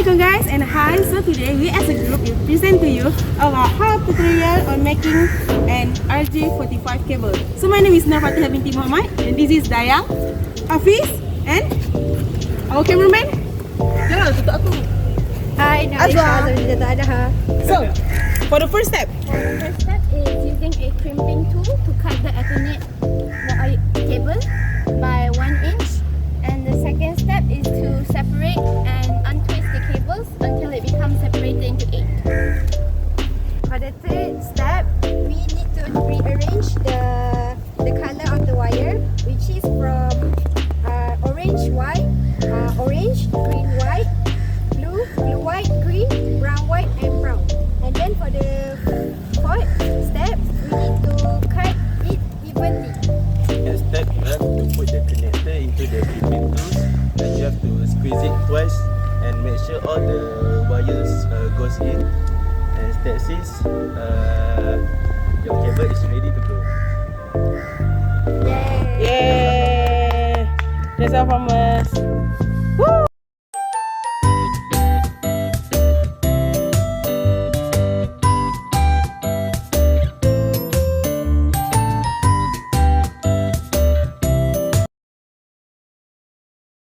Assalamualaikum guys and hi. So today we as a group will present to you our how tutorial on making an RJ45 cable. So my name is FATIHAH binti Muhammad and this is Dayang, HAFIZ and our cameraman. Jangan tutup aku. Hi, NURALISYA. So for the first step. The first step is using a crimping tool to cut the Ethernet cable by 1 inch. And the second step is to separate and untwist the cables until it becomes separated into 8. For the third step, we need to rearrange the color of the wire, which is from orange, white, orange, green, white, blue, blue, white, green, brown, white, and brown. And then for the fourth step, we need to cut it evenly. Next step, you have to put the connector into the crimping tools and you have to squeeze it twice and make sure all the wires goes in, and step 6, your cable is ready to go. Yay! That's all from us.